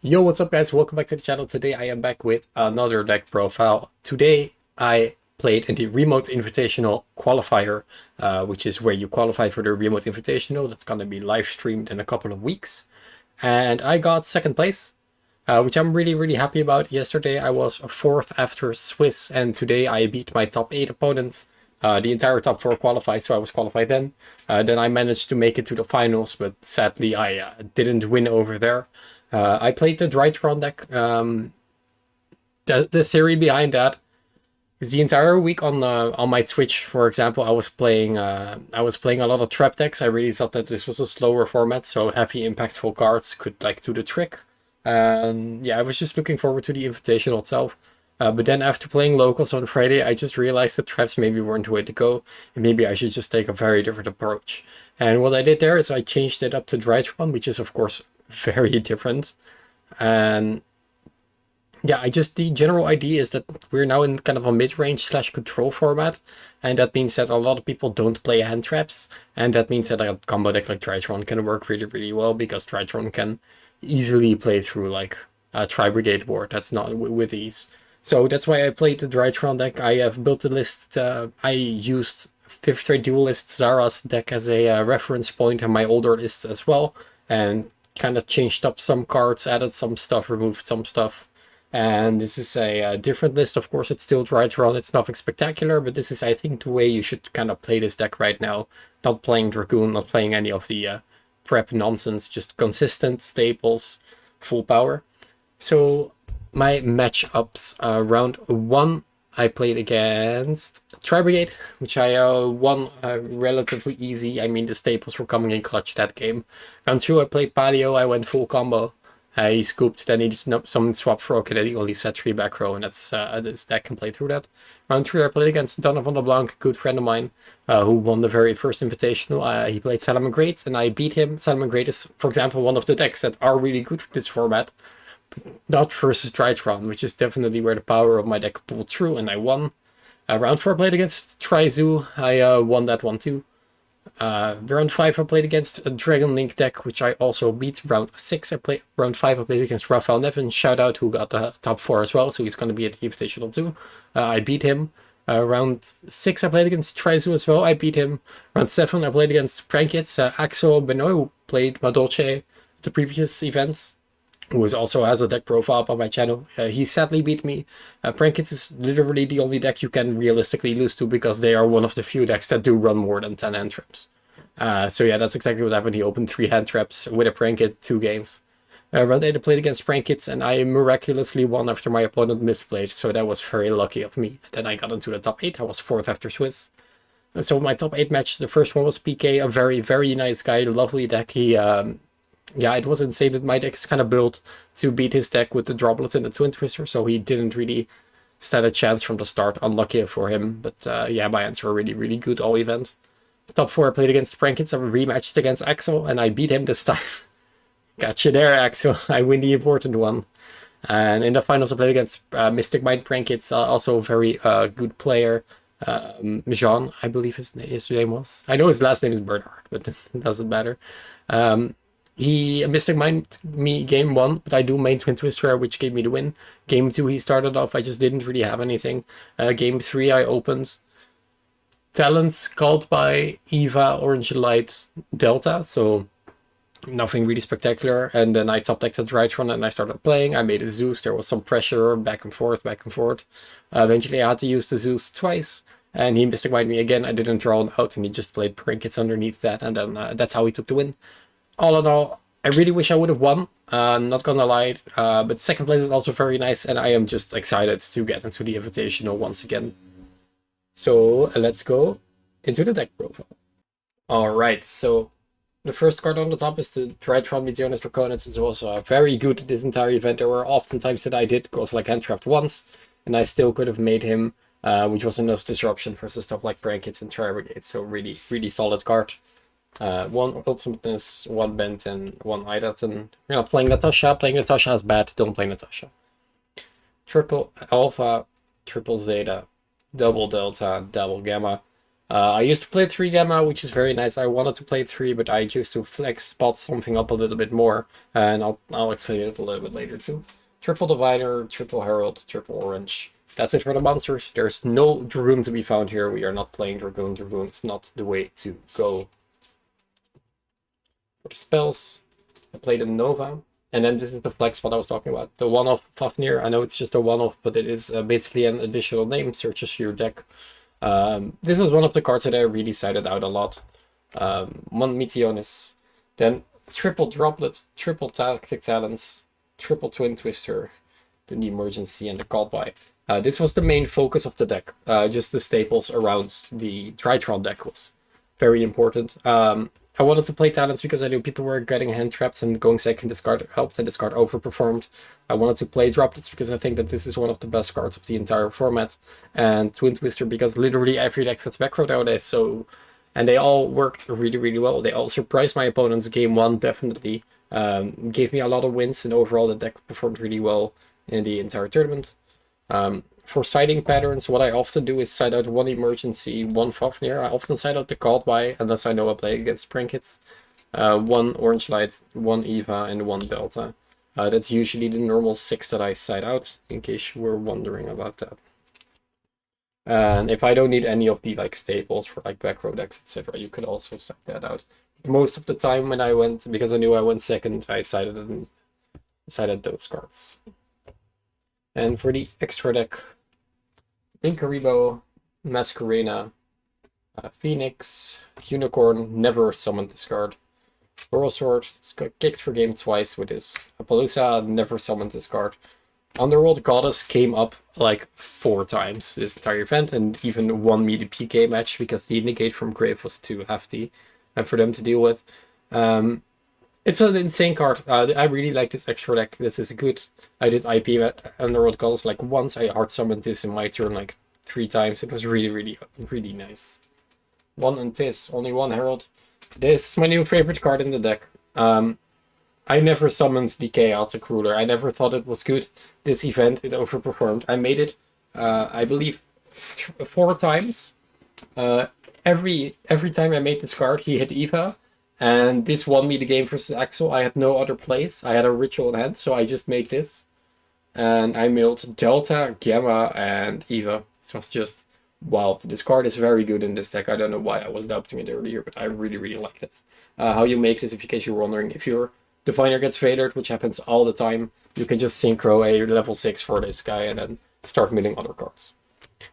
Yo, what's up guys? Welcome back to the channel. Today I am back with another deck profile. Today I played in the Remote Invitational Qualifier, which is where you qualify for the Remote Invitational. That's going to be live streamed in a couple of weeks. And I got second place, which I'm really happy about. Yesterday I was fourth after Swiss, and today I beat my top 8 opponent. The entire top 4 qualified, so I was qualified then. Then I managed to make it to the finals, but sadly I didn't win over there. I played the Drytron deck. The theory behind that is the entire week on my Twitch, for example, I was playing a lot of trap decks. I really thought that this was a slower format, so heavy impactful cards could like do the trick. Yeah, I was just looking forward to the Invitational itself. But then after playing locals on Friday, I just realized that traps maybe weren't the way to go, and maybe I should just take a very different approach. And what I did there is I changed it up to Drytron, which is of course very different. And yeah, the general idea is that we're now in kind of a mid-range slash control format, and that means that a lot of people don't play hand traps, and that means that a combo deck like Drytron can work really well, because Drytron can easily play through like a Tri-Brigade board. That's not with ease. So that's why I played the Drytron deck. I have built a list. I used 5th Trade Duelist Zara's deck as a reference point, and my older lists as well, and kind of changed up some cards, added some stuff, removed some stuff. And this is a different list. Of course, it's still Drytron. It's nothing spectacular, but this is, I think, the way you should kind of play this deck right now. Not playing Dragoon, not playing any of the prep nonsense, just consistent staples, full power. So my matchups, round 1, I played against Tri-Brigade, which I won relatively easy. I mean, the staples were coming in clutch that game. Round 2, I played Palio. I went full combo. He scooped, then he just summoned Swap Frog, and then he only set 3 back row, and this deck can play through that. Round 3, I played against Donovan LeBlanc, a good friend of mine, who won the very first Invitational. He played Salamangreat, and I beat him. Salamangreat is, for example, one of the decks that are really good for this format. Not versus Drytron, which is definitely where the power of my deck pulled through, and I won. Round 4 I played against Trizoo. I won that one too. Round 5 I played against a Dragon Link deck, which I also beat. Round 6 I played. Round 5 I played against Raphael Neven. Shout out, who got the top 4 as well, so he's going to be at the Invitational too. I beat him. Round 6 I played against Trizoo as well. I beat him. Round 7 I played against Prankits. Axel Benoit, who played Madolce at the previous events, who also has a deck profile on my channel. He sadly beat me. Prankits is literally the only deck you can realistically lose to, because they are one of the few decks that do run more than 10 hand traps. So yeah, that's exactly what happened. He opened 3 hand traps with a Prankit, 2 games. Round 8 I played against Prankits, and I miraculously won after my opponent misplayed, so that was very lucky of me. Then I got into the top 8. I was 4th after Swiss. So my top 8 match, the first one was PK, a very nice guy, lovely deck. He yeah, it was insane that my deck is kind of built to beat his deck with the Droplet and the Twin Twister, so he didn't really stand a chance from the start. Unlucky for him, but yeah, my hands were really good all event. Top 4 I played against Prankits. I rematched against Axel, and I beat him this time. Gotcha there, Axel. I win the important one. And in the finals I played against Mystic Mind Prankits, also a very good player. Jean, I believe his name was. I know his last name is Bernard, but it doesn't matter. He Mystic Mind me game 1, but I do main Twin Twister, which gave me the win. Game 2 he started off, I just didn't really have anything. Game 3 I opened Talents called by Eva, Orange Light, Delta, so nothing really spectacular. And then I top decked a Drytron and I started playing. I made a Zeus. There was some pressure, back and forth. Eventually I had to use the Zeus twice, and he Mystic Mind me again. I didn't draw him out, and he just played Prankits underneath that, and then that's how he took the win. All in all, I really wish I would have won, not gonna lie, but second place is also very nice, and I am just excited to get into the Invitational once again. So let's go into the deck profile. Alright, so the first card on the top is the Drytron Meteorus Draconets. It's also very good this entire event. There were often times that I did go like hand trapped once, and I still could have made him, which was enough disruption versus stuff like Prankits and Tri-Brigade. So really solid card. 1 Ultimateness, 1 Bent, and 1 Idaten. We're not playing Natasha. Playing Natasha is bad. Don't play Natasha. Triple Alpha, Triple Zeta, Double Delta, Double Gamma. I used to play 3 Gamma, which is very nice. I wanted to play 3, but I chose to flex spot something up a little bit more, and I'll explain it a little bit later too. Triple Diviner, Triple Herald, Triple Orange. That's it for the monsters. There's no Dragoon to be found here. We are not playing Dragoon. Dragoon is not the way to go. For the spells, I played a Nova. And then this is the flex spot I was talking about. The one-off Fafnir. I know it's just a one-off, but it is basically an additional name. Searches your deck. This was one of the cards that I really cited out a lot. One Meteonis. Then triple Droplet, triple Tactic Talents, triple Twin Twister, then the Emergency and the Callby. This was the main focus of the deck. Just the staples around the Drytron deck was very important. I wanted to play talents because I knew people were getting hand trapped and going second discard helped, and discard overperformed. I wanted to play droplets because I think that this is one of the best cards of the entire format, and Twin Twister because literally every deck sets back row nowadays. And they all worked really, really well. They all surprised my opponents. Game 1 definitely gave me a lot of wins, and overall the deck performed really well in the entire tournament. For siding patterns, what I often do is side out one Emergency, one Fafnir. I often side out the Callby, unless I know I play against Prankits. One Orange Light, one Eva, and one Delta. That's usually the normal 6 that I side out, in case you were wondering about that. And if I don't need any of the staples for back row decks, etc., you could also side that out. Most of the time when I went, because I knew I went second, I sided those cards. And for the extra deck, Inkaribo, Masquerena, Phoenix, Unicorn, never summoned this card. Coral Sword, got kicked for game twice with this. Appaloosa, never summoned this card. Underworld Goddess came up 4 times this entire event, and even won me the PK match because the negate from Grave was too hefty for them to deal with. It's an insane card. I really like this extra deck. This is good. I did IP Underworld Goddess once. I hard summoned this in my turn 3 times. It was really, really, really nice. 1 Untis, only 1 Herald. This is my new favorite card in the deck. I never summoned the Chaotic Ruler. I never thought it was good. This event, it overperformed. I made it, I believe, 4 times. Every time I made this card, he hit Eva. And this won me the game versus Axel. I had no other plays. I had a ritual in hand, so I just made this. And I milled Delta, Gamma, and Eva. This was just wild. This card is very good in this deck. I don't know why I was doubting it earlier, but I really, really like it. How you make this, in case you're wondering, if your Diviner gets Vadered, which happens all the time, you can just synchro a level 6 for this guy and then start milling other cards.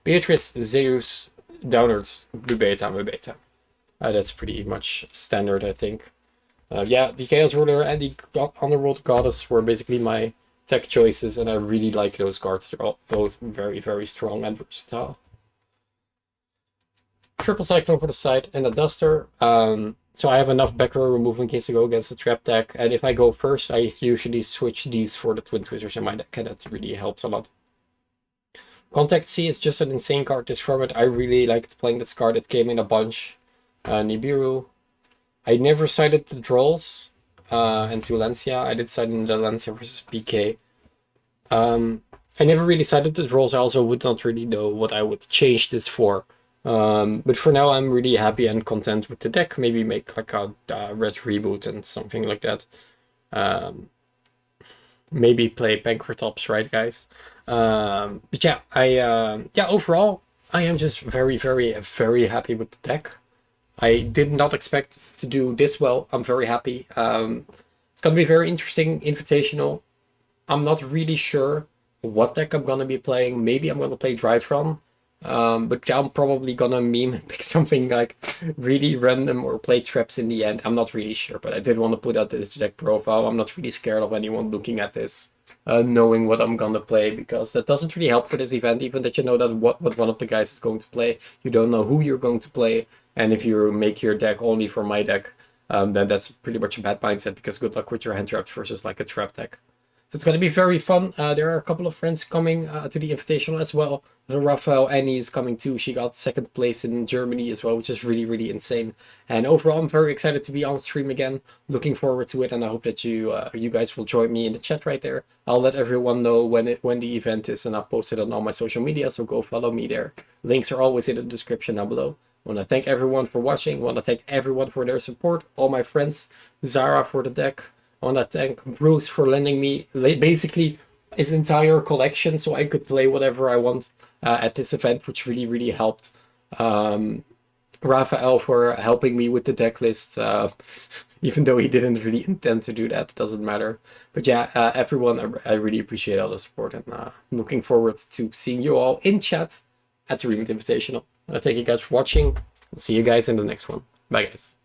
Beatrice, Zeus, Downwards, Blue Beta. That's pretty much standard, I think. Yeah, the Chaos Ruler and the Underworld Goddess were basically my tech choices, and I really like those cards. They're all both very, very strong and versatile. Triple Cyclone for the side and a Duster. So I have enough back row removal in case to go against the trap deck, and if I go first, I usually switch these for the Twin Twisters in my deck, and that really helps a lot. Contact C is just an insane card this format. I really liked playing this card. It came in a bunch. Nibiru. I never sided the Drolls and to Lancia. I did side in the Lancia versus PK. I never really sided the Drolls. I also would not really know what I would change this for. But for now, I'm really happy and content with the deck. Maybe make a red reboot and something like that. Maybe play Pankratops, right, guys? But yeah, overall, I am just very, very, very happy with the deck. I did not expect to do this well. I'm very happy. It's gonna be very interesting invitational. I'm not really sure what deck I'm gonna be playing. Maybe I'm gonna play Drytron. But I'm probably gonna meme and pick something really random or play traps in the end. I'm not really sure, but I did want to put out this deck profile. I'm not really scared of anyone looking at this, knowing what I'm gonna play, because that doesn't really help for this event. Even that you know that what one of the guys is going to play, you don't know who you're going to play, and if you make your deck only for my deck, then that's pretty much a bad mindset, because good luck with your hand traps versus a trap deck. So it's going to be very fun. There are a couple of friends coming to the Invitational as well. Raphael Neven is coming too. She got 2nd place in Germany as well, which is really, really insane. And overall, I'm very excited to be on stream again. Looking forward to it, and I hope that you guys will join me in the chat right there. I'll let everyone know when the event is, and I'll post it on all my social media, so go follow me there. Links are always in the description down below. I want to thank everyone for watching. I want to thank everyone for their support. All my friends, Zara for the deck. I want to thank Bruce for lending me basically his entire collection so I could play whatever I want at this event, which really, really helped. Raphael for helping me with the deck list, even though he didn't really intend to do that, it doesn't matter. But yeah, everyone, I really appreciate all the support, and I'm looking forward to seeing you all in chat at the Remote Invitational. Thank you guys for watching. I'll see you guys in the next one. Bye, guys.